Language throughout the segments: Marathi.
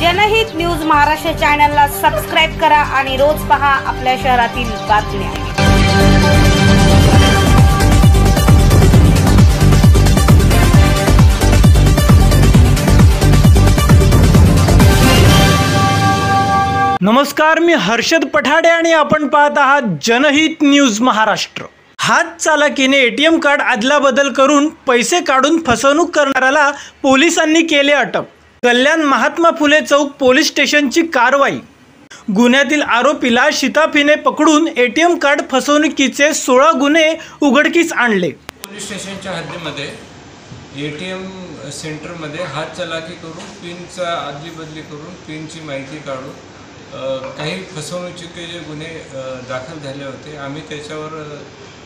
जनहित न्यूज महाराष्ट्र चॅनलला सबस्क्राइब करा आणि रोज पहा आपल्या शहरातील बातम्या। नमस्कार, मी हर्षद पठाडे आणि आपण पाहत आहात जनहित न्यूज महाराष्ट्र। हात चालाकीने एटीएम कार्ड अदलाबदल करून पैसे काढून फसवणूक करणाऱ्याला पोलिसांनी केले अटक। कल्याण महात्मा फुले चौक पोलीस स्टेशनची कारवाई। गुन्ह्यातील आरोपीला शिताफीने पकडून एटीएम कार्ड फसवणुकीचे 16 गुन्हे उघडकीस आणले। पोलीस स्टेशनच्या हद्दीमध्ये एटीएम सेंटरमध्ये हात चालाकी करून पिनचा अदलीबदली करून पिनची माहिती काढून काही फसवणुकीचे गुन्हे दाखल झाले होते। आम्ही त्याच्यावर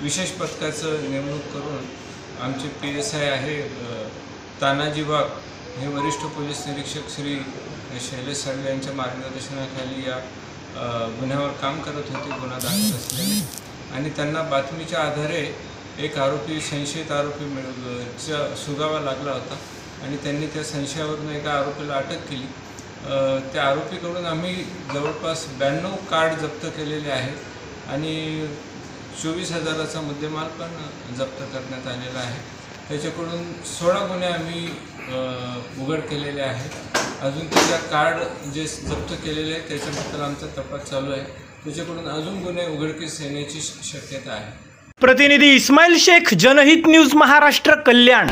विशेष पथकाचं नेमणूक करून आमचे PSI आहे तानाजी वाघ हे वरिष्ठ पोलीस निरीक्षक श्री शैलेश साळवे यांच्या मार्गदर्शनाखाली या गुन्ह्यावर काम करत होते, गुन्हा दाखल असलेले। आणि त्यांना बातमीच्या आधारे एक आरोपी संशयित आरोपीचा सुगावा लागला होता आणि त्यांनी त्या संशयावरून एका आरोपीला अटक केली। त्या आरोपीकडून आम्ही जवळपास 92 कार्ड जप्त केलेले आहेत आणि 24,000चा मुद्देमाल पण जप्त करण्यात आलेला आहे। त्याच्याकडून 16 गुन्हे आम्ही उघड केलेले आहेत। अजून त्याच्या कार्ड जे जप्त केलेले आहे त्याच्याबद्दल आमचा तपास चालू आहे। त्याच्याकडून अजून गुन्हे उघडकीस येण्याची शक्यता आहे। प्रतिनिधी इस्माईल शेख, जनहित न्यूज महाराष्ट्र, कल्याण।